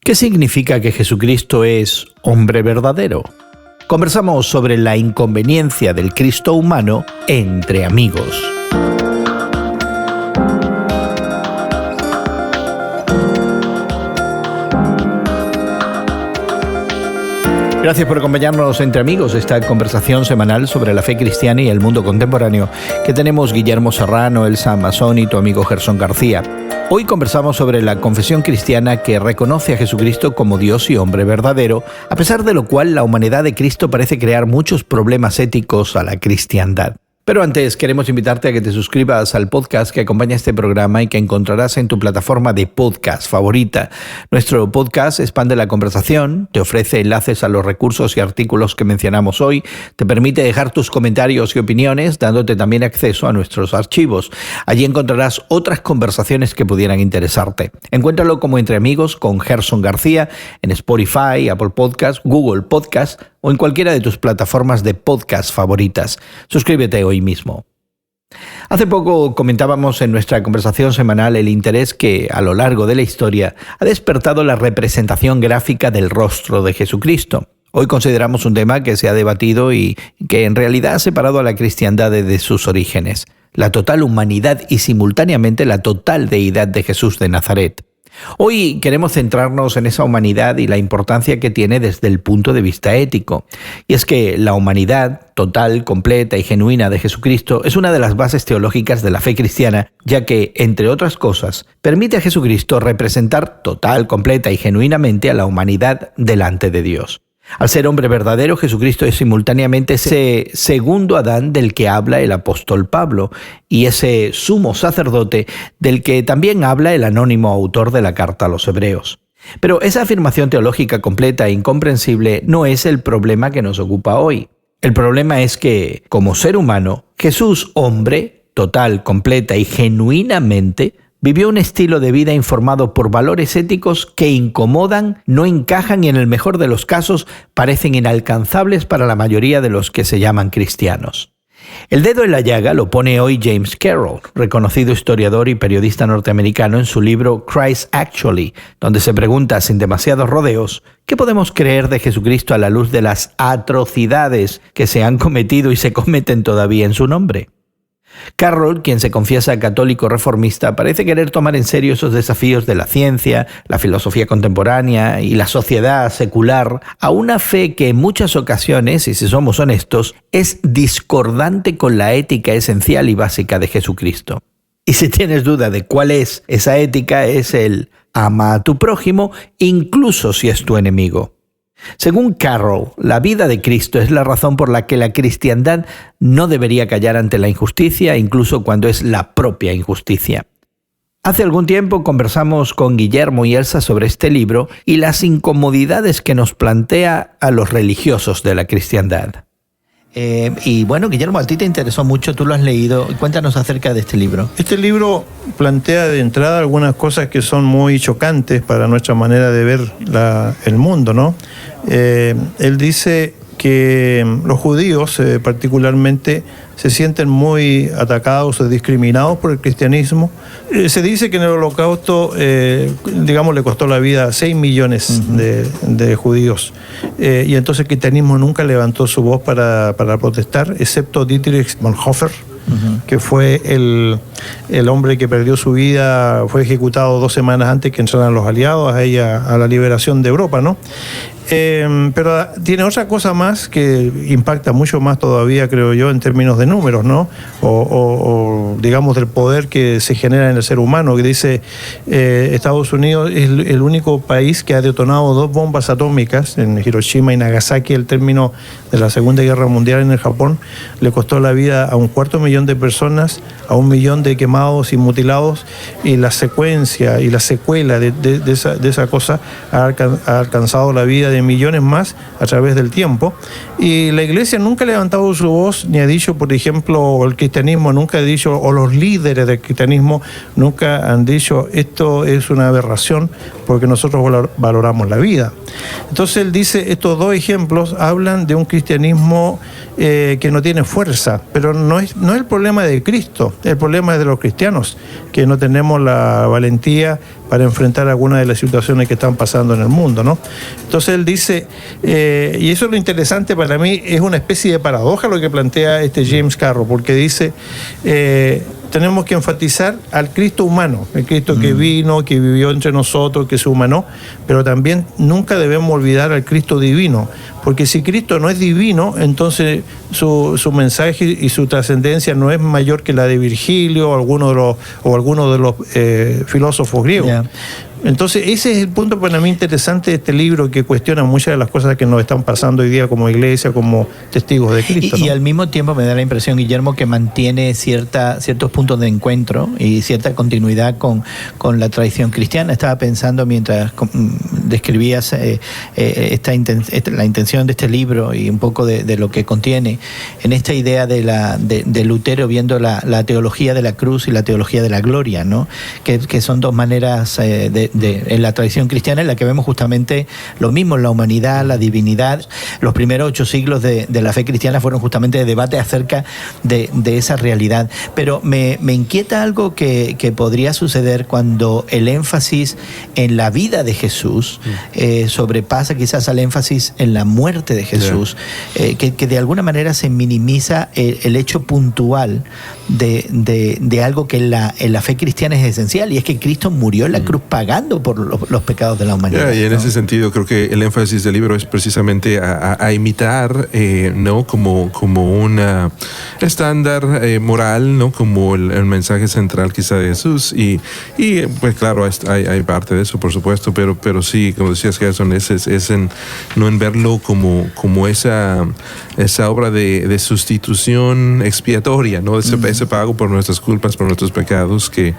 ¿Qué significa que Jesucristo es hombre verdadero? Conversamos sobre la inconveniencia del Cristo humano entre amigos. Gracias por acompañarnos entre amigos, esta conversación semanal sobre la fe cristiana y el mundo contemporáneo que tenemos Guillermo Serrano, Elsa Mazón y tu amigo Gerson García. Hoy conversamos sobre la confesión cristiana que reconoce a Jesucristo como Dios y hombre verdadero, a pesar de lo cual la humanidad de Cristo parece crear muchos problemas éticos a la cristiandad. Pero antes queremos invitarte a que te suscribas al podcast que acompaña este programa y que encontrarás en tu plataforma de podcast favorita. Nuestro podcast expande la conversación, te ofrece enlaces a los recursos y artículos que mencionamos hoy, te permite dejar tus comentarios y opiniones, dándote también acceso a nuestros archivos. Allí encontrarás otras conversaciones que pudieran interesarte. Encuéntralo como Entre Amigos con Gerson García en Spotify, Apple Podcasts, Google Podcasts, o en cualquiera de tus plataformas de podcast favoritas. Suscríbete hoy mismo. Hace poco comentábamos en nuestra conversación semanal el interés que, a lo largo de la historia, ha despertado la representación gráfica del rostro de Jesucristo. Hoy consideramos un tema que se ha debatido y que en realidad ha separado a la cristiandad de sus orígenes: la total humanidad y simultáneamente la total deidad de Jesús de Nazaret. Hoy queremos centrarnos en esa humanidad y la importancia que tiene desde el punto de vista ético. Y es que la humanidad total, completa y genuina de Jesucristo es una de las bases teológicas de la fe cristiana, ya que, entre otras cosas, permite a Jesucristo representar total, completa y genuinamente a la humanidad delante de Dios. Al ser hombre verdadero, Jesucristo es simultáneamente ese segundo Adán del que habla el apóstol Pablo y ese sumo sacerdote del que también habla el anónimo autor de la carta a los Hebreos. Pero esa afirmación teológica completa e incomprensible no es el problema que nos ocupa hoy. El problema es que, como ser humano, Jesús, hombre, total, completa y genuinamente, vivió un estilo de vida informado por valores éticos que incomodan, no encajan y en el mejor de los casos parecen inalcanzables para la mayoría de los que se llaman cristianos. El dedo en la llaga lo pone hoy James Carroll, reconocido historiador y periodista norteamericano, en su libro Christ Actually, donde se pregunta sin demasiados rodeos: ¿qué podemos creer de Jesucristo a la luz de las atrocidades que se han cometido y se cometen todavía en su nombre? Carroll, quien se confiesa católico reformista, parece querer tomar en serio esos desafíos de la ciencia, la filosofía contemporánea y la sociedad secular a una fe que en muchas ocasiones, y si somos honestos, es discordante con la ética esencial y básica de Jesucristo. Y si tienes duda de cuál es esa ética, es el ama a tu prójimo, incluso si es tu enemigo. Según Carroll, la vida de Cristo es la razón por la que la cristiandad no debería callar ante la injusticia, incluso cuando es la propia injusticia. Hace algún tiempo conversamos con Guillermo y Elsa sobre este libro y las incomodidades que nos plantea a los religiosos de la cristiandad. Y bueno, Guillermo, a ti te interesó mucho, tú lo has leído. Cuéntanos acerca de este libro. Este libro plantea de entrada algunas cosas que son muy chocantes para nuestra manera de ver el mundo, ¿no? Él dice que los judíos particularmente se sienten muy atacados o discriminados por el cristianismo. Se dice que en el Holocausto, le costó la vida a 6 millones de judíos. Y entonces el cristianismo nunca levantó su voz para protestar, excepto Dietrich Bonhoeffer, que fue el hombre que perdió su vida, fue ejecutado 2 semanas antes que entraran los aliados a la liberación de Europa, ¿no? Pero tiene otra cosa más que impacta mucho más todavía, creo yo, en términos de números, ¿no? O digamos del poder que se genera en el ser humano, que dice Estados Unidos es el único país que ha detonado 2 bombas atómicas en Hiroshima y Nagasaki. El término de la Segunda Guerra Mundial en el Japón le costó la vida a 250,000 de personas, a 1 millón de quemados y mutilados, y la secuencia y la secuela de esa cosa ha alcanzado la vida de millones más a través del tiempo. Y la Iglesia nunca ha levantado su voz ni ha dicho, por ejemplo, el cristianismo nunca ha dicho, o los líderes del cristianismo nunca han dicho, esto es una aberración porque nosotros valoramos la vida. Entonces él dice, estos 2 ejemplos hablan de un cristianismo que no tiene fuerza, pero no es el problema de Cristo, el problema es de los cristianos, que no tenemos la valentía para enfrentar algunas de las situaciones que están pasando en el mundo, ¿no? Entonces él dice, y eso es lo interesante para mí, es una especie de paradoja lo que plantea James Carroll, porque dice, tenemos que enfatizar al Cristo humano, el Cristo que vino, que vivió entre nosotros, que se humanó, pero también nunca debemos olvidar al Cristo divino, porque si Cristo no es divino, entonces su mensaje y su trascendencia no es mayor que la de Virgilio o alguno de los filósofos griegos. Yeah. Entonces ese es el punto para mí interesante de este libro, que cuestiona muchas de las cosas que nos están pasando hoy día como iglesia, como testigos de Cristo, ¿no? Y al mismo tiempo me da la impresión, Guillermo, que mantiene ciertos puntos de encuentro y cierta continuidad con la tradición cristiana. Estaba pensando mientras describías la intención de este libro y un poco de lo que contiene, en esta idea de Lutero viendo la teología de la cruz y la teología de la gloria, ¿no? Que son dos maneras en la tradición cristiana en la que vemos justamente lo mismo, la humanidad, la divinidad. Los primeros 8 siglos de la fe cristiana fueron justamente de debate acerca de esa realidad. Pero me inquieta algo que podría suceder cuando el énfasis en la vida de Jesús sobrepasa quizás al énfasis en la muerte de Jesús, que de alguna manera se minimiza el hecho puntual de algo que en la fe cristiana es esencial, y es que Cristo murió en la cruz pagando por los pecados de la humanidad. Y en ese sentido creo que el énfasis del libro es precisamente a imitar, ¿no? como un estándar moral, ¿no? Como el mensaje central quizá de Jesús, y pues claro, hay parte de eso, por supuesto, pero sí, como decías, Gerson, no en verlo como esa obra de sustitución expiatoria, ¿no? Ese pago por nuestras culpas, por nuestros pecados, que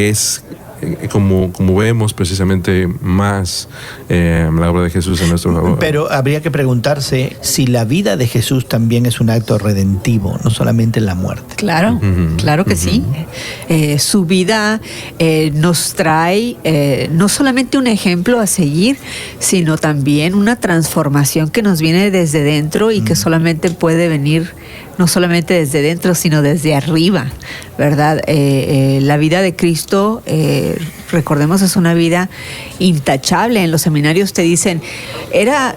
es como vemos precisamente más la obra de Jesús en nuestro favor. Pero habría que preguntarse si la vida de Jesús también es un acto redentivo, no solamente la muerte. Claro, claro que sí. Su vida nos trae no solamente un ejemplo a seguir, sino también una transformación que nos viene desde dentro y que solamente puede venir no solamente desde dentro, sino desde arriba, ¿verdad? La vida de Cristo, recordemos, es una vida intachable. En los seminarios te dicen, ¿era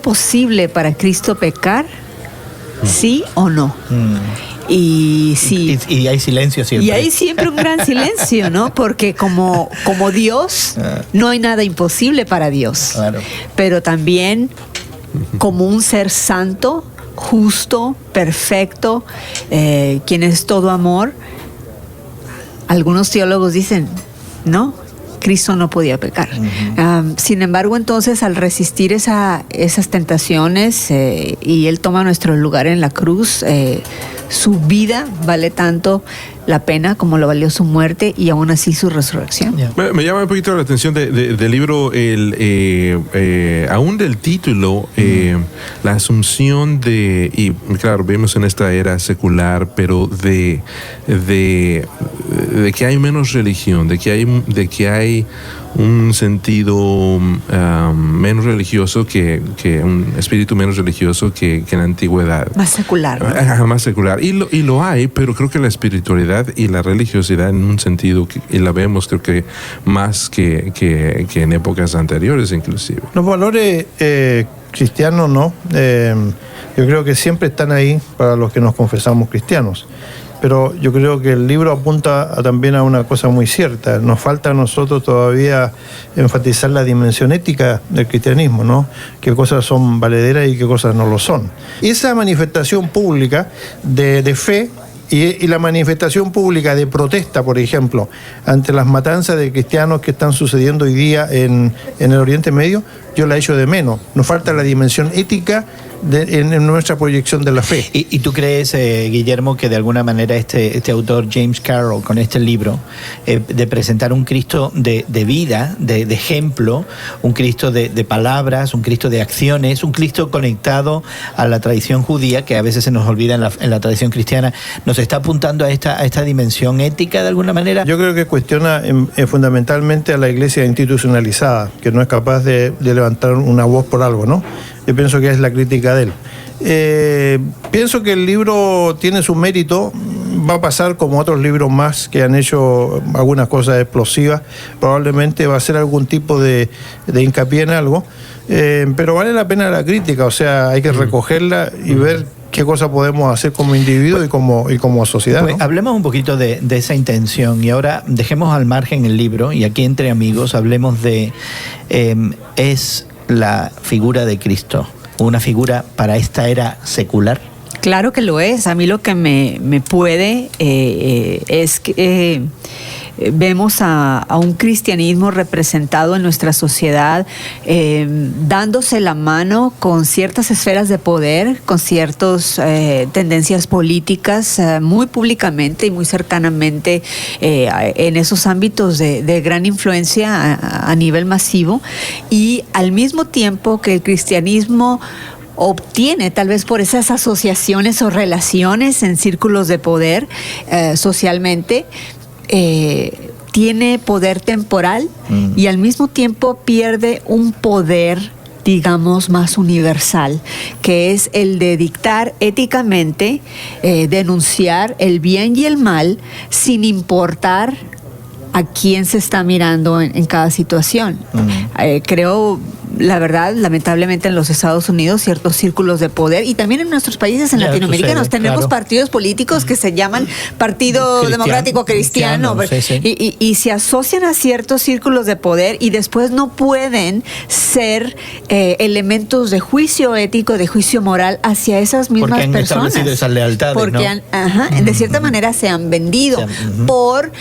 posible para Cristo pecar? ¿Sí o no? Y sí. Y hay silencio siempre. Y hay siempre un gran silencio, ¿no? Porque como Dios, no hay nada imposible para Dios. Claro. Pero también como un ser santo, justo, perfecto, quien es todo amor, algunos teólogos dicen, no, Cristo no podía pecar. Sin embargo, entonces, al resistir esas tentaciones y Él toma nuestro lugar en la cruz, su vida vale tanto la pena como lo valió su muerte, y aún así su resurrección. Yeah. Me llama un poquito la atención del libro, aún del título, la asunción y claro, vemos en esta era secular, pero de que hay menos religión, de que hay un sentido menos religioso, que un espíritu menos religioso que en la antigüedad. Más secular, ¿no? Más secular. Y lo hay, pero creo que la espiritualidad y la religiosidad en un sentido, y la vemos creo que más que en épocas anteriores inclusive. Los valores cristianos, ¿no? Yo creo que siempre están ahí para los que nos confesamos cristianos. Pero yo creo que el libro apunta también a una cosa muy cierta. Nos falta a nosotros todavía enfatizar la dimensión ética del cristianismo, ¿no? Qué cosas son valederas y qué cosas no lo son. Esa manifestación pública de fe y la manifestación pública de protesta, por ejemplo, ante las matanzas de cristianos que están sucediendo hoy día en el Oriente Medio, yo la echo de menos. Nos falta la dimensión ética en nuestra proyección de la fe. ¿Y tú crees, Guillermo, que de alguna manera este autor James Carroll, con este libro, de presentar un Cristo de vida, de ejemplo, un Cristo de palabras, un Cristo de acciones, un Cristo conectado a la tradición judía, que a veces se nos olvida en la tradición cristiana, nos está apuntando a esta dimensión ética de alguna manera? Yo creo que cuestiona fundamentalmente a la iglesia institucionalizada, que no es capaz de levantar una voz por algo, ¿no? Yo pienso que es la crítica de él. Pienso que el libro tiene su mérito va a pasar como otros libros más que han hecho algunas cosas explosivas. Probablemente va a ser algún tipo de hincapié en algo, pero vale la pena la crítica, o sea, hay que recogerla y ver qué cosa podemos hacer como individuo y como sociedad, ¿no? Hablemos un poquito de esa intención y ahora dejemos al margen el libro y aquí entre amigos hablemos de ¿es la figura de Cristo una figura para esta era secular? Claro que lo es. A mí lo que me puede es que vemos a un cristianismo representado en nuestra sociedad dándose la mano con ciertas esferas de poder, con ciertas tendencias políticas muy públicamente y muy cercanamente en esos ámbitos de gran influencia a nivel masivo, y al mismo tiempo que el cristianismo obtiene, tal vez por esas asociaciones o relaciones en círculos de poder socialmente, tiene poder temporal y al mismo tiempo pierde un poder, digamos, más universal, que es el de dictar éticamente, denunciar el bien y el mal sin importar a quién se está mirando en cada situación. Creo, la verdad, lamentablemente en los Estados Unidos, ciertos círculos de poder, y también en nuestros países en Latinoamérica, nos tenemos partidos políticos que se llaman Partido Democrático Cristiano, sí. Y se asocian a ciertos círculos de poder y después no pueden ser elementos de juicio ético, de juicio moral hacia esas mismas personas. Porque han establecido esas lealtades, porque ¿no? De cierta manera se han vendido por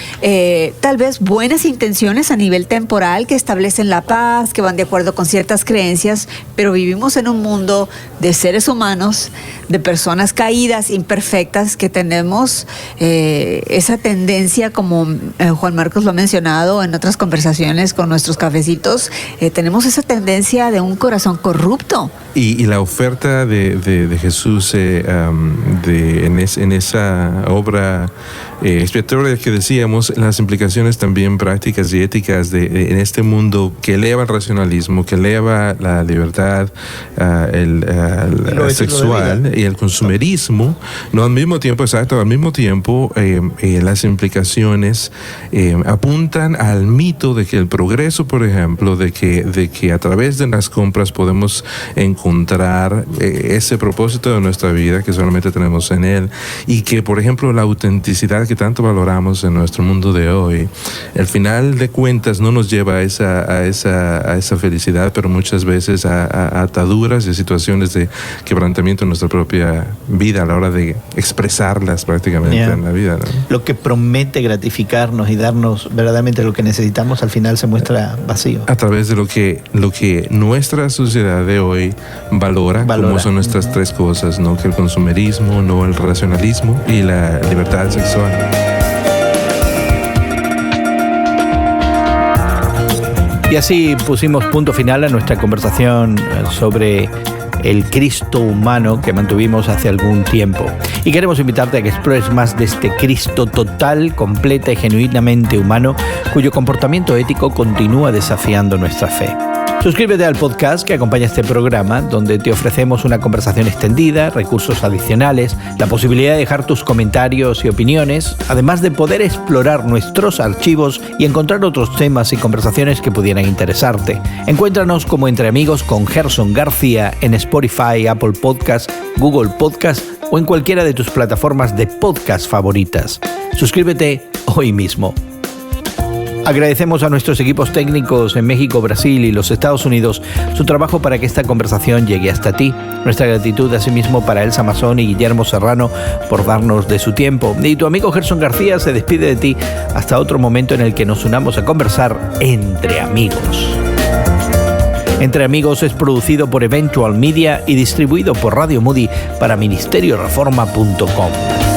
tal vez buenas intenciones a nivel temporal que establecen la paz, que van de acuerdo con ciertas creencias, pero vivimos en un mundo de seres humanos, de personas caídas, imperfectas, que tenemos esa tendencia, como Juan Marcos lo ha mencionado en otras conversaciones con nuestros cafecitos, tenemos esa tendencia de un corazón corrupto. Y la oferta de Jesús en esa obra expiatoria que decíamos, las implicaciones también prácticas y éticas en este mundo que eleva el racionalismo, que eleva la libertad sexual y el consumerismo, no al mismo tiempo, las implicaciones apuntan al mito de que el progreso, por ejemplo, de que a través de las compras podemos encontrar ese propósito de nuestra vida que solamente tenemos en él, y que, por ejemplo, la autenticidad que tanto valoramos en nuestro mundo de hoy, al final de cuentas no nos lleva a esa felicidad, pero muchas veces a ataduras y situaciones de quebrantamiento en nuestra propia vida a la hora de expresarlas prácticamente en la vida, ¿no? Lo que promete gratificarnos y darnos verdaderamente lo que necesitamos, al final se muestra vacío. A través de lo que nuestra sociedad de hoy valora. Como son nuestras tres cosas, ¿no? Que el consumerismo, no el racionalismo y la libertad sexual. Y así pusimos punto final a nuestra conversación sobre el Cristo humano que mantuvimos hace algún tiempo. Y queremos invitarte a que explores más de este Cristo total, completa y genuinamente humano, cuyo comportamiento ético continúa desafiando nuestra fe. Suscríbete al podcast que acompaña este programa, donde te ofrecemos una conversación extendida, recursos adicionales, la posibilidad de dejar tus comentarios y opiniones, además de poder explorar nuestros archivos y encontrar otros temas y conversaciones que pudieran interesarte. Encuéntranos como Entre Amigos con Gerson García en Spotify, Apple Podcast, Google Podcast o en cualquiera de tus plataformas de podcast favoritas. Suscríbete hoy mismo. Agradecemos a nuestros equipos técnicos en México, Brasil y los Estados Unidos su trabajo para que esta conversación llegue hasta ti. Nuestra gratitud asimismo para Elsa Mazón y Guillermo Serrano por darnos de su tiempo. Y tu amigo Gerson García se despide de ti hasta otro momento en el que nos unamos a conversar entre amigos. Entre Amigos es producido por Eventual Media y distribuido por Radio Moody para ministerioreforma.com.